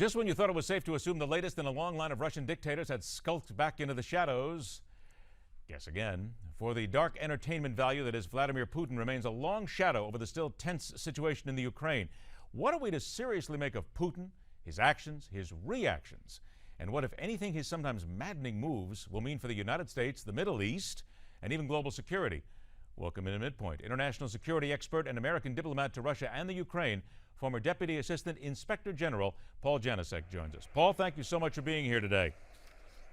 Just when you thought it was safe to assume the latest in a long line of Russian dictators had skulked back into the shadows, guess again. For the dark entertainment value that is Vladimir Putin remains a long shadow over the still tense situation in the Ukraine. What are we to seriously make of Putin, his actions, his reactions? And what, if anything, his sometimes maddening moves will mean for the United States, the Middle East, and even global security? Welcome to MidPoint. International security expert and American diplomat to Russia and the Ukraine, former Deputy Assistant Inspector General Paul Janiczek joins us. Paul, thank you so much for being here today.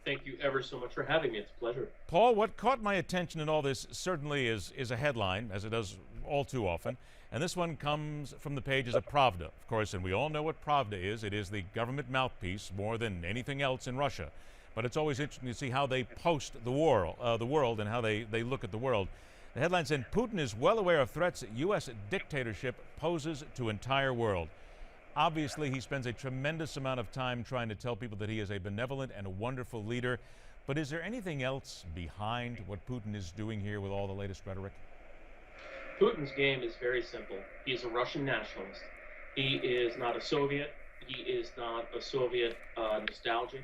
Thank you ever so much for having me. It's a pleasure. Paul, what caught my attention in all this certainly is a headline, as it does all too often. And this one comes from the pages of Pravda, of course, and we all know what Pravda is. It is the government mouthpiece more than anything else in Russia. But it's always interesting to see how they post the world and how they look at the world. The headline said, Putin is well aware of threats U.S. dictatorship poses to entire world. Obviously, he spends a tremendous amount of time trying to tell people that he is a benevolent and a wonderful leader. But is there anything else behind what Putin is doing here with all the latest rhetoric? Putin's game is very simple. He is a Russian nationalist. He is not a Soviet. He is not a Soviet nostalgic.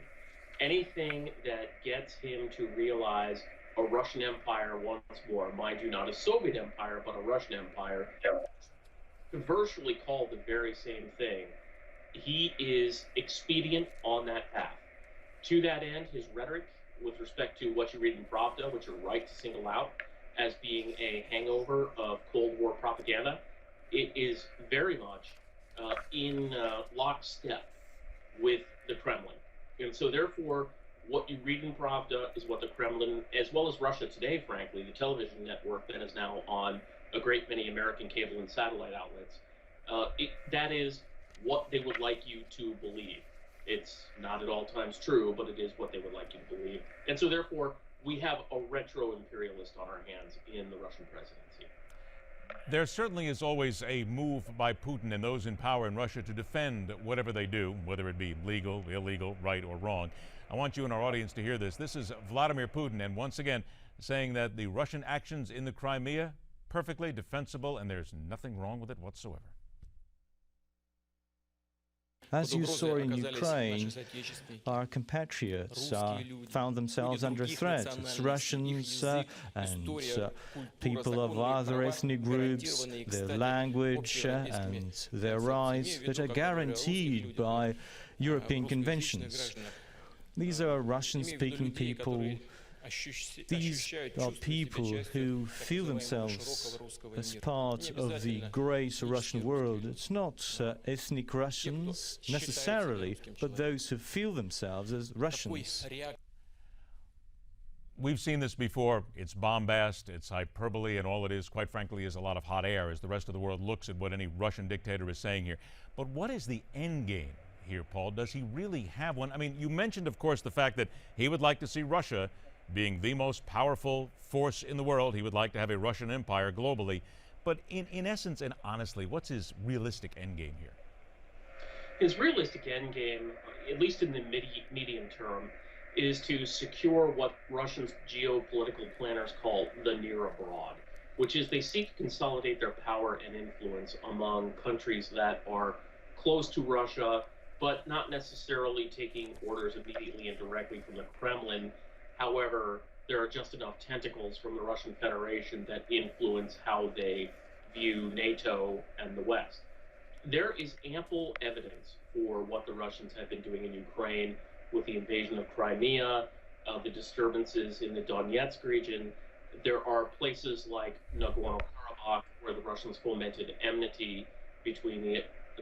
Anything that gets him to realize a Russian empire once more, mind you, not a Soviet empire, but a Russian empire, virtually called the very same thing. He is expedient on that path. To that end, his rhetoric with respect to what you read in Pravda, which you're right to single out as being a hangover of Cold War propaganda, it is very much in lockstep with the Kremlin. And so therefore, what you read in Pravda is what the Kremlin, as well as Russia Today, frankly, the television network that is now on a great many American cable and satellite outlets, that is what they would like you to believe. It's not at all times true, but it is what they would like you to believe. And so therefore, we have a retro-imperialist on our hands in the Russian presidency. There certainly is always a move by Putin and those in power in Russia to defend whatever they do, whether it be legal, illegal, right, or wrong. I want you and our audience to hear this. This is Vladimir Putin, and once again, saying that the Russian actions in the Crimea, perfectly defensible, and there's nothing wrong with it whatsoever. As you saw in Ukraine, our compatriots found themselves under threat. It's Russians and people of other ethnic groups, their language and their rights that are guaranteed by European conventions. These are Russian-speaking people. These are people who feel themselves as part of the great Russian world. It's not ethnic Russians necessarily, but those who feel themselves as Russians. We've seen this before. It's bombast, it's hyperbole, and all it is, quite frankly, is a lot of hot air as the rest of the world looks at what any Russian dictator is saying here. But what is the end game here, Paul? Does he really have one? I mean, you mentioned, of course, the fact that he would like to see Russia being the most powerful force in the world. He would like to have a Russian empire globally. But in essence and honestly, what's his realistic endgame here? His realistic endgame, at least in the medium term, is to secure what Russian geopolitical planners call the near abroad, which is they seek to consolidate their power and influence among countries that are close to Russia, but not necessarily taking orders immediately and directly from the Kremlin. However, there are just enough tentacles from the Russian Federation that influence how they view NATO and the West. There is ample evidence for what the Russians have been doing in Ukraine with the invasion of Crimea, the disturbances in the Donetsk region. There are places like Nagorno-Karabakh where the Russians fomented enmity between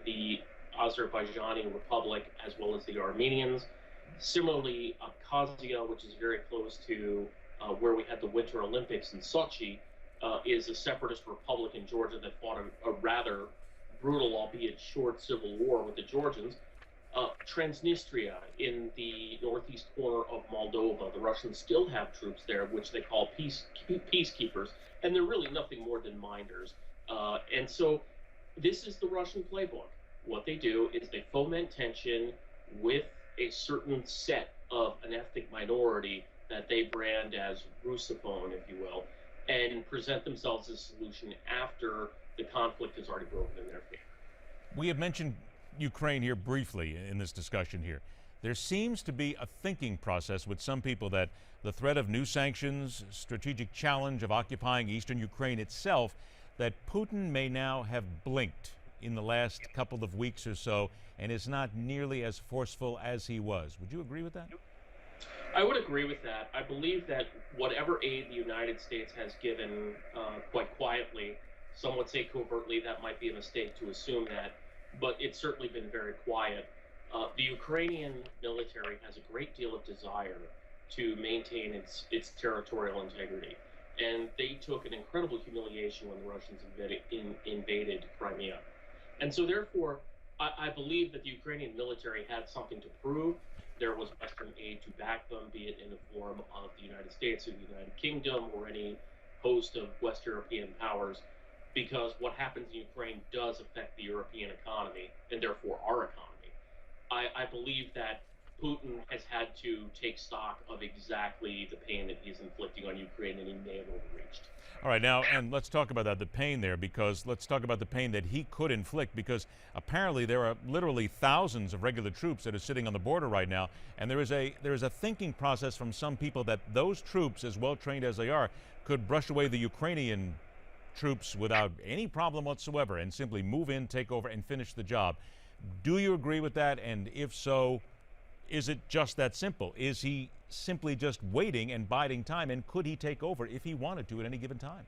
the Azerbaijani Republic as well as the Armenians. Similarly, Abkhazia, which is very close to where we had the Winter Olympics in Sochi, is a separatist republic in Georgia that fought a rather brutal, albeit short, civil war with the Georgians. Transnistria in the northeast corner of Moldova, the Russians still have troops there, which they call peacekeepers, and they're really nothing more than minders. And so this is the Russian playbook. What they do is they foment tension with a certain set of an ethnic minority that they brand as Russophone, if you will, and present themselves as a solution after the conflict has already broken in their favor. We have mentioned Ukraine here briefly in this discussion here. There seems to be a thinking process with some people that the threat of new sanctions, strategic challenge of occupying eastern Ukraine itself, that Putin may now have blinked in the last couple of weeks or so and is not nearly as forceful as he was. Would you agree with that? I would agree with that. I believe that whatever aid the United States has given, quite quietly, some would say covertly, that might be a mistake to assume that, but it's certainly been very quiet. The Ukrainian military has a great deal of desire to maintain its territorial integrity, and they took an incredible humiliation when the Russians invaded Crimea. And so therefore, I believe that the Ukrainian military had something to prove. There was Western aid to back them, be it in the form of the United States or the United Kingdom or any host of West European powers, because what happens in Ukraine does affect the European economy and therefore our economy. I believe that Putin has had to take stock of exactly the pain that he's inflicting on Ukraine, and he may have overreached. All right, now, and let's talk about that, the pain there, because let's talk about the pain that he could inflict, because apparently there are literally thousands of regular troops that are sitting on the border right now, and there is a thinking process from some people that those troops, as well trained as they are, could brush away the Ukrainian troops without any problem whatsoever and simply move in, take over, and finish the job. Do you agree with that? And if so, is it just that simple? Is he simply just waiting and biding time? And could he take over if he wanted to at any given time?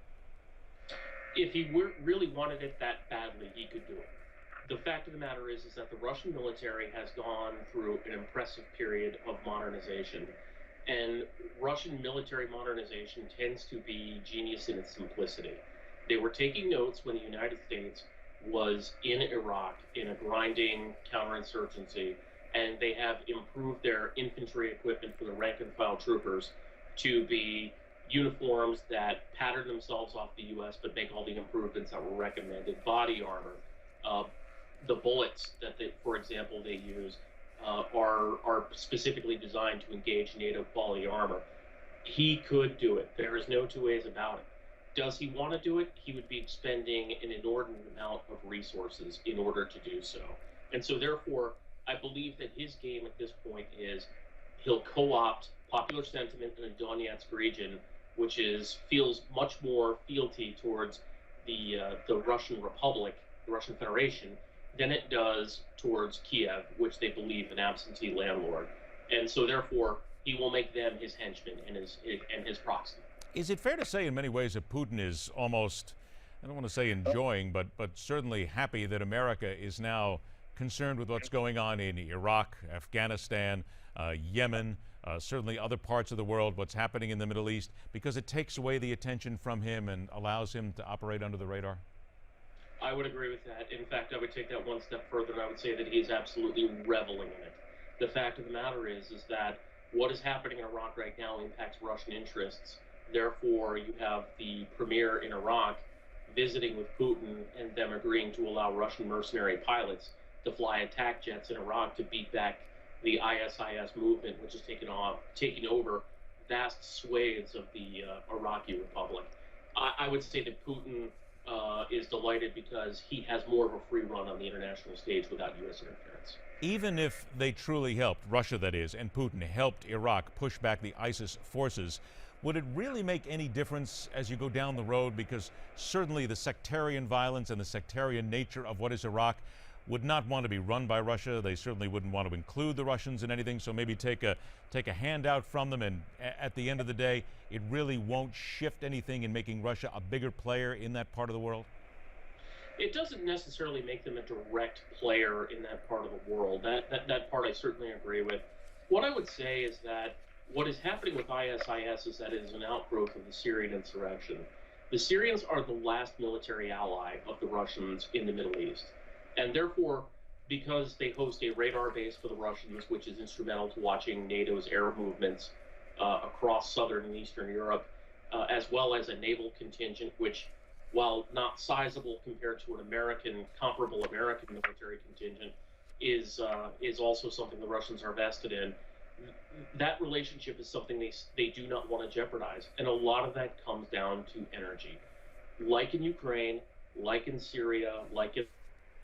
If he really wanted it that badly, he could do it. The fact of the matter is that the Russian military has gone through an impressive period of modernization. And Russian military modernization tends to be genius in its simplicity. They were taking notes when the United States was in Iraq in a grinding counterinsurgency, and they have improved their infantry equipment for the rank and file troopers to be uniforms that pattern themselves off the U.S. but make all the improvements that were recommended. Body armor, the bullets that, for example, they use are specifically designed to engage NATO quality armor. He could do it. There is no two ways about it. Does he want to do it? He would be expending an inordinate amount of resources in order to do so. And so therefore, I believe that his game at this point is he'll co-opt popular sentiment in the Donetsk region, which feels much more fealty towards the Russian Republic, the Russian Federation, than it does towards Kiev, which they believe an absentee landlord. And so therefore, he will make them his henchmen and his proxy. Is it fair to say in many ways that Putin is almost, I don't want to say enjoying, but certainly happy that America is now concerned with what's going on in Iraq, Afghanistan, Yemen, certainly other parts of the world, what's happening in the Middle East, because it takes away the attention from him and allows him to operate under the radar? I would agree with that. In fact, I would take that one step further, and I would say that he is absolutely reveling in it. The fact of the matter is that what is happening in Iraq right now impacts Russian interests. Therefore, you have the premier in Iraq visiting with Putin and them agreeing to allow Russian mercenary pilots to fly attack jets in Iraq to beat back the ISIS movement, which is taking over vast swathes of the Iraqi Republic. I would say that Putin is delighted because he has more of a free run on the international stage without U.S. interference. Even if they truly helped, Russia that is, and Putin helped Iraq push back the ISIS forces, would it really make any difference as you go down the road? Because certainly the sectarian violence and the sectarian nature of what is Iraq would not want to be run by Russia. They certainly wouldn't want to include the Russians in anything, so maybe take a handout from them, and at the end of the day, it really won't shift anything in making Russia a bigger player in that part of the world? It doesn't necessarily make them a direct player in that part of the world. That part I certainly agree with. What I would say is that what is happening with ISIS is that it is an outgrowth of the Syrian insurrection. The Syrians are the last military ally of the Russians in the Middle East. And therefore, because they host a radar base for the Russians, which is instrumental to watching NATO's air movements across southern and eastern Europe, as well as a naval contingent, which, while not sizable compared to an comparable American military contingent, is also something the Russians are vested in. That relationship is something they do not want to jeopardize. And a lot of that comes down to energy. Like in Ukraine, like in Syria, like in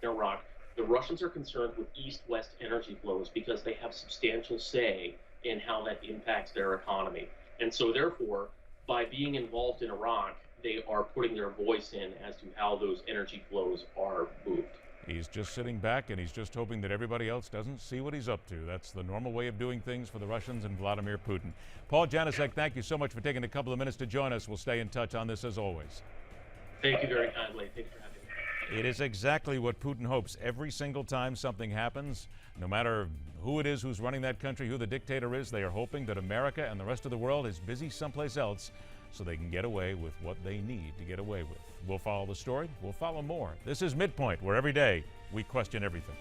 Iraq, The Russians are concerned with east-west energy flows because they have substantial say in how that impacts their economy. And so therefore, by being involved in Iraq, they are putting their voice in as to how those energy flows are moved. He's just sitting back and he's just hoping that everybody else doesn't see what he's up to. That's the normal way of doing things for the Russians and Vladimir Putin. Paul Janiczek, thank you so much for taking a couple of minutes to join us. We'll stay in touch on this as always. Thank you very kindly. Thank you for having me. It is exactly what Putin hopes every single time something happens. No matter who it is who's running that country, who the dictator is, they are hoping that America and the rest of the world is busy someplace else so they can get away with what they need to get away with. We'll follow the story. We'll follow more. This is MidPoint, where every day we question everything.